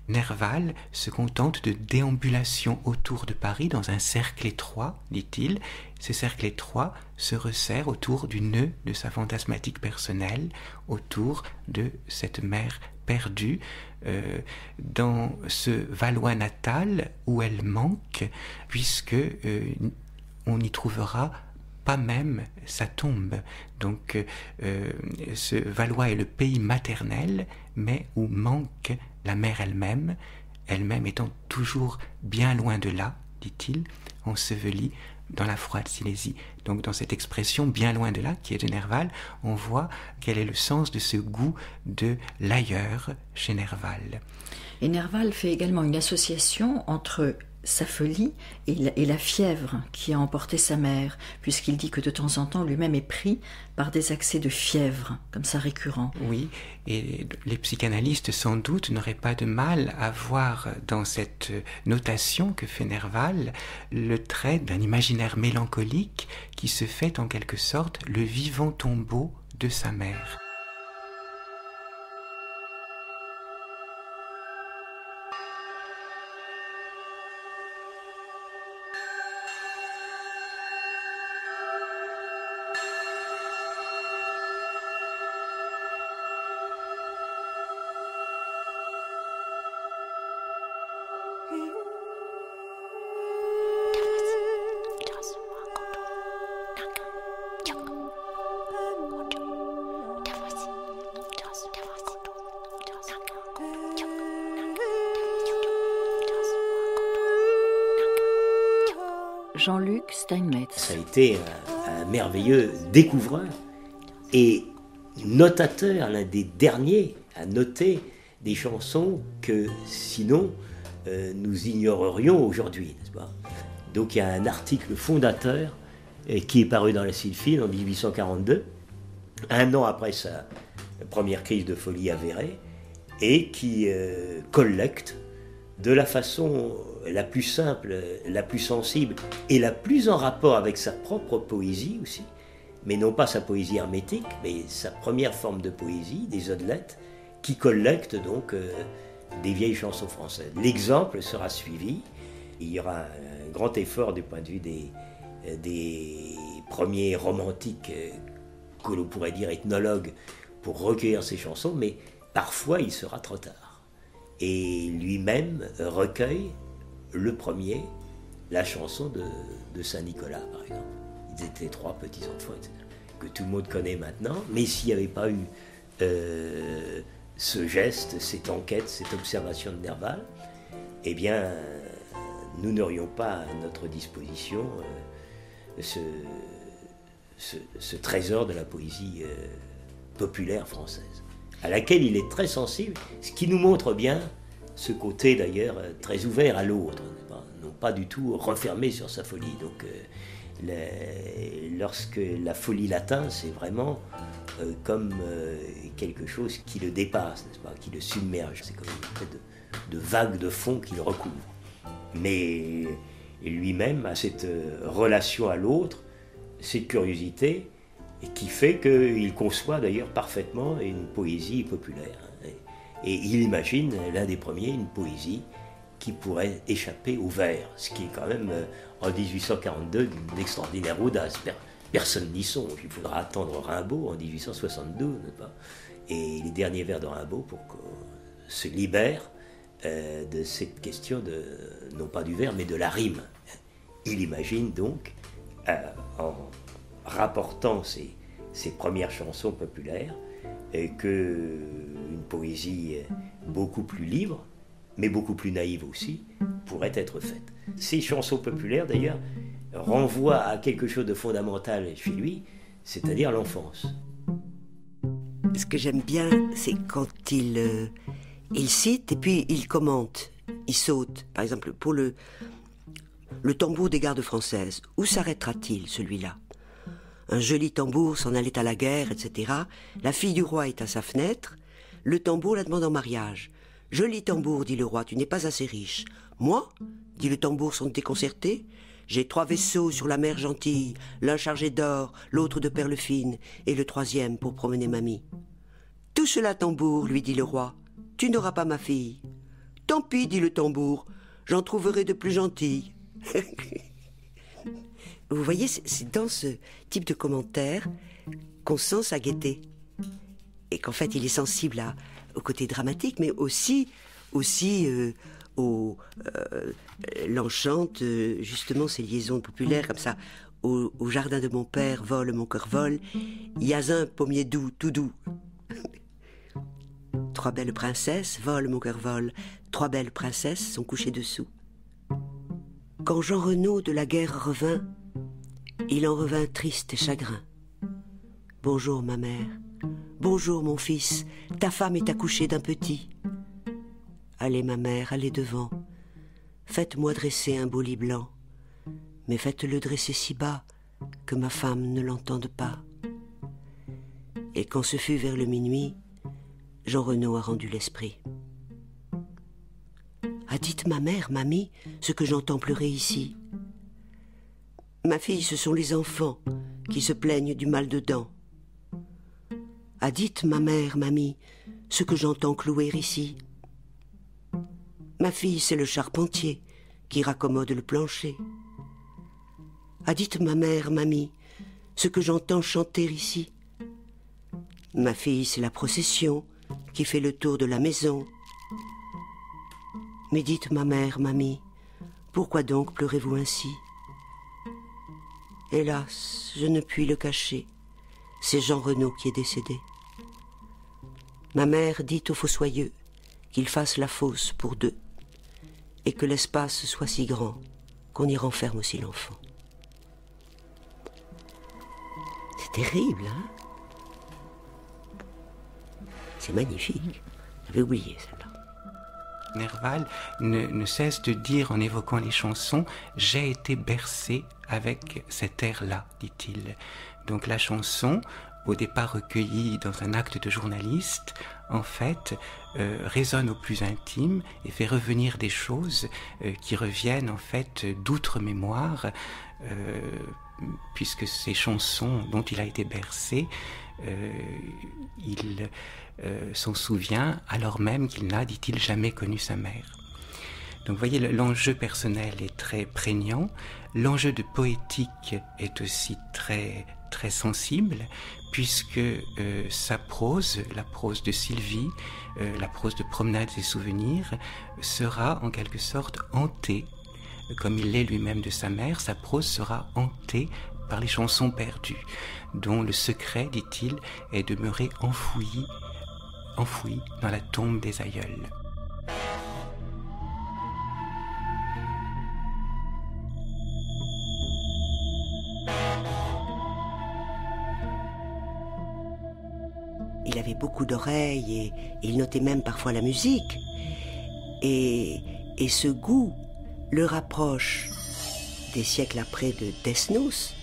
Nerval se contente de déambulations autour de Paris dans un cercle étroit, dit-il. Ce cercle étroit se resserre autour du nœud de sa fantasmatique personnelle, autour de cette mère perdue, dans ce Valois natal où elle manque, puisque on n'y trouvera pas même sa tombe. Donc ce Valois est le pays maternel, mais où manque la mère elle-même étant toujours bien loin de là, dit-il, ensevelie dans la froide Silésie. Donc dans cette expression bien loin de là, qui est de Nerval, on voit quel est le sens de ce goût de l'ailleurs chez Nerval. Et Nerval fait également une association entre sa folie et la fièvre qui a emporté sa mère, puisqu'il dit que de temps en temps lui-même est pris par des accès de fièvre, comme ça récurrents. Oui, et les psychanalystes sans doute n'auraient pas de mal à voir dans cette notation que fait Nerval le trait d'un imaginaire mélancolique qui se fait en quelque sorte le vivant tombeau de sa mère. Jean-Luc Steinmetz. Ça a été un merveilleux découvreur et notateur, l'un des derniers à noter des chansons que sinon nous ignorerions aujourd'hui, n'est-ce pas ? Donc il y a un article fondateur qui est paru dans la Sylphide en 1842, un an après sa première crise de folie avérée, et qui collecte de la façon la plus simple, la plus sensible et la plus en rapport avec sa propre poésie aussi, mais non pas sa poésie hermétique, mais sa première forme de poésie, des odelettes, qui collecte donc des vieilles chansons françaises. L'exemple sera suivi, il y aura un grand effort du point de vue des premiers romantiques, que l'on pourrait dire ethnologues, pour recueillir ces chansons, mais parfois il sera trop tard. Et lui-même recueille le premier, la chanson de Saint-Nicolas, par exemple. Ils étaient 3 petits-enfants, etc., que tout le monde connaît maintenant, mais s'il n'y avait pas eu ce geste, cette enquête, cette observation de Nerval, eh bien, nous n'aurions pas à notre disposition ce trésor de la poésie populaire française, à laquelle il est très sensible, ce qui nous montre bien ce côté d'ailleurs très ouvert à l'autre, non pas du tout refermé sur sa folie. Donc lorsque la folie l'atteint, c'est vraiment comme quelque chose qui le dépasse, n'est-ce pas, qui le submerge, c'est comme une espèce de vague de fond qui le recouvre. Mais lui-même a cette relation à l'autre, cette curiosité, et qui fait qu'il conçoit d'ailleurs parfaitement une poésie populaire. Et il imagine, l'un des premiers, une poésie qui pourrait échapper au vers, ce qui est quand même, en 1842, d'une extraordinaire audace. Personne n'y songe, il faudra attendre Rimbaud en 1862, n'est-ce pas ? Et les derniers vers de Rimbaud pour qu'on se libère de cette question, non pas du vers, mais de la rime. Il imagine donc, en rapportant ses premières chansons populaires, qu'une poésie beaucoup plus libre, mais beaucoup plus naïve aussi, pourrait être faite. Ces chansons populaires, d'ailleurs, renvoient à quelque chose de fondamental chez lui, c'est-à-dire l'enfance. Ce que j'aime bien, c'est quand il cite et puis il commente, il saute. Par exemple, pour le tambour des gardes françaises, où s'arrêtera-t-il, celui-là ? Un joli tambour s'en allait à la guerre, etc. La fille du roi est à sa fenêtre. Le tambour la demande en mariage. « Joli tambour, dit le roi, tu n'es pas assez riche. »« Moi, dit le tambour sans déconcerté, j'ai 3 vaisseaux sur la mer gentille, l'un chargé d'or, l'autre de perles fines, et le 3e pour promener mamie. »« Tout cela, tambour, lui dit le roi, tu n'auras pas ma fille. »« Tant pis, dit le tambour, j'en trouverai de plus gentilles. » Vous voyez, c'est dans ce type de commentaire qu'on sent sa gaieté. Et qu'en fait, il est sensible au côté dramatique, mais aussi l'enchante, justement, ces liaisons populaires comme ça. Au jardin de mon père, vole, mon cœur vole. Il y a un pommier doux, tout doux. 3 belles princesses, vole, mon cœur vole. 3 belles princesses sont couchées dessous. Quand Jean Renaud de la guerre revint, il en revint triste et chagrin. Bonjour ma mère, bonjour mon fils, ta femme est accouchée d'un petit. Allez ma mère, allez devant, faites-moi dresser un beau lit blanc, mais faites-le dresser si bas que ma femme ne l'entende pas. Et quand ce fut vers le minuit, Jean Renaud a rendu l'esprit. Ah, dites ma mère, mamie, ce que j'entends pleurer ici. Ma fille, ce sont les enfants qui se plaignent du mal de dents. Ah, dites ma mère, mamie, ce que j'entends clouer ici. Ma fille, c'est le charpentier qui raccommode le plancher. Ah, dites ma mère, mamie, ce que j'entends chanter ici. Ma fille, c'est la procession qui fait le tour de la maison. Mais dites ma mère, mamie, pourquoi donc pleurez-vous ainsi ? Hélas, je ne puis le cacher, c'est Jean Renaud qui est décédé. Ma mère dit au fossoyeux qu'il fasse la fosse pour 2 et que l'espace soit si grand qu'on y renferme aussi l'enfant. C'est terrible, hein? C'est magnifique. J'avais oublié celle-là. Nerval ne cesse de dire en évoquant les chansons « J'ai été bercé avec cet air-là », dit-il. Donc la chanson, au départ recueillie dans un acte de journaliste, en fait, résonne au plus intime et fait revenir des choses qui reviennent en fait d'outre-mémoire, puisque ces chansons dont il a été bercé, il s'en souvient alors même qu'il n'a, dit-il, jamais connu sa mère. Donc vous voyez, l'enjeu personnel est très prégnant, l'enjeu de poétique est aussi très, très sensible, puisque sa prose, la prose de Sylvie, la prose de Promenades et souvenirs, sera en quelque sorte hantée, comme il l'est lui-même de sa mère, sa prose sera hantée par les chansons perdues, dont le secret, dit-il, est demeuré enfoui dans la tombe des aïeuls. Il avait beaucoup d'oreilles et il notait même parfois la musique. Et ce goût le rapproche des siècles après de Desnos,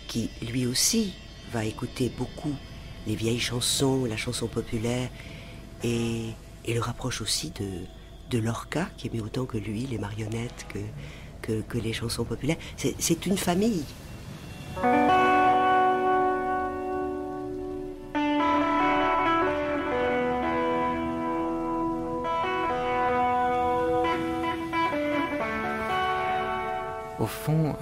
qui lui aussi va écouter beaucoup les vieilles chansons, la chanson populaire, et le rapproche aussi de Lorca, qui aimait autant que lui les marionnettes que les chansons populaires. C'est une famille. Au fond,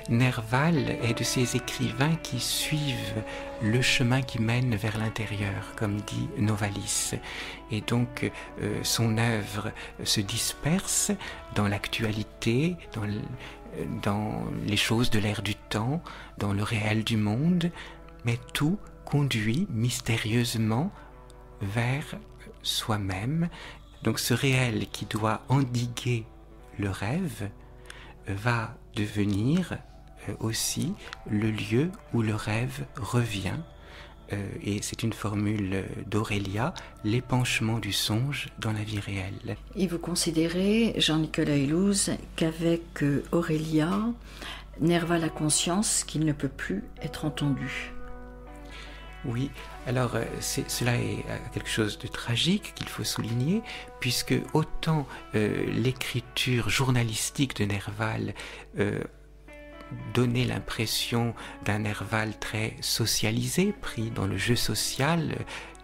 Nerval est de ces écrivains qui suivent le chemin qui mène vers l'intérieur, comme dit Novalis. Et donc, son œuvre se disperse dans l'actualité, dans les choses de l'air du temps, dans le réel du monde, mais tout conduit mystérieusement vers soi-même. Donc ce réel qui doit endiguer le rêve va devenir aussi le lieu où le rêve revient. Et c'est une formule d'Aurélia, l'épanchement du songe dans la vie réelle. Et vous considérez, Jean-Nicolas Hélouz, qu'avec Aurélia, Nerval a conscience qu'il ne peut plus être entendu? Oui, alors cela est quelque chose de tragique qu'il faut souligner, puisque autant l'écriture journalistique de Nerval donnait l'impression d'un Nerval très socialisé, pris dans le jeu social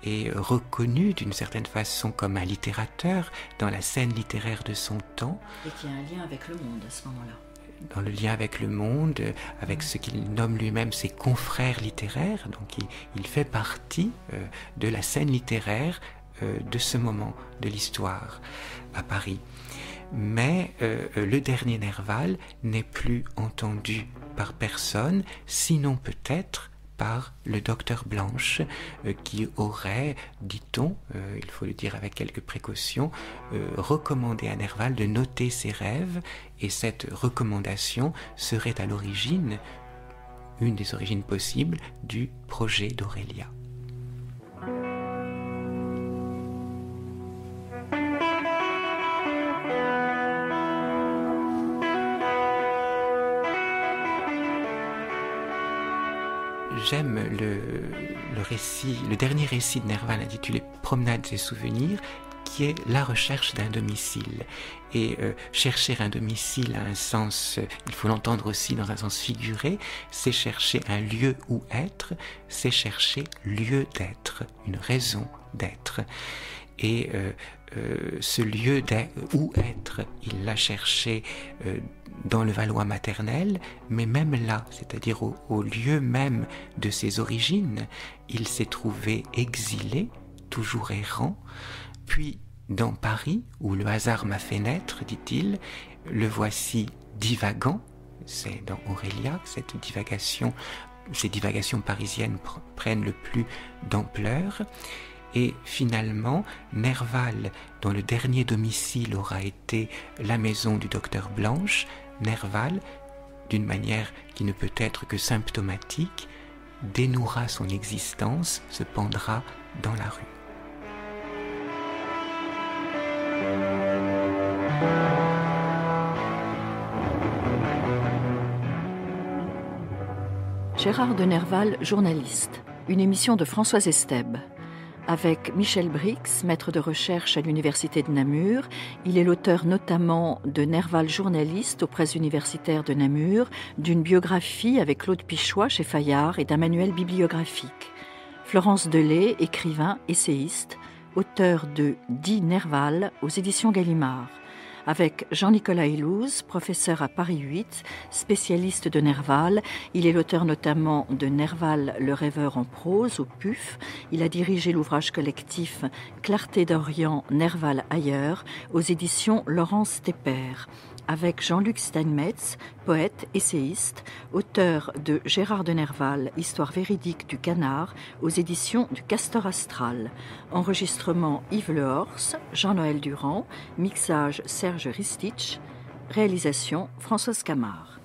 et reconnu d'une certaine façon comme un littérateur dans la scène littéraire de son temps. Et qui a un lien avec le monde à ce moment-là. Dans le lien avec le monde, avec ce qu'il nomme lui-même ses confrères littéraires. Donc il fait partie de la scène littéraire de ce moment de l'histoire à Paris. Mais le dernier Nerval n'est plus entendu par personne, sinon peut-être par le docteur Blanche, qui aurait, dit-on, il faut le dire avec quelques précautions, recommandé à Nerval de noter ses rêves, et cette recommandation serait à l'origine, une des origines possibles, du projet d'Aurélia. J'aime le dernier récit de Nerval intitulé Promenades et souvenirs, qui est la recherche d'un domicile. Et chercher un domicile a un sens, il faut l'entendre aussi dans un sens figuré, c'est chercher un lieu où être, c'est chercher lieu d'être, une raison d'être. Et ce lieu où être, il l'a cherché dans le Valois maternel, mais même là, c'est-à-dire au lieu même de ses origines, il s'est trouvé exilé, toujours errant, puis dans Paris, où le hasard m'a fait naître, dit-il, le voici divagant, c'est dans Aurélia que ces divagations parisiennes prennent le plus d'ampleur. Et finalement, Nerval, dont le dernier domicile aura été la maison du docteur Blanche, Nerval, d'une manière qui ne peut être que symptomatique, dénouera son existence, se pendra dans la rue. Gérard de Nerval, journaliste. Une émission de Françoise Estèbe. Avec Michel Brix, maître de recherche à l'Université de Namur. Il est l'auteur notamment de Nerval journaliste aux presses universitaires de Namur, d'une biographie avec Claude Pichois chez Fayard et d'un manuel bibliographique. Florence Delay, écrivain, essayiste, auteur de Dit Nerval aux éditions Gallimard. Avec Jean-Nicolas Hélouz, professeur à Paris 8, spécialiste de Nerval. Il est l'auteur notamment de Nerval, le rêveur en prose, au PUF. Il a dirigé l'ouvrage collectif Clarté d'Orient, Nerval ailleurs, aux éditions Laurence Tepper. Avec Jean-Luc Steinmetz, poète, essayiste, auteur de Gérard de Nerval, histoire véridique du canard, aux éditions du Castor Astral. Enregistrement Yves Lehors, Jean-Noël Durand, mixage Serge Ristich, réalisation Françoise Camard.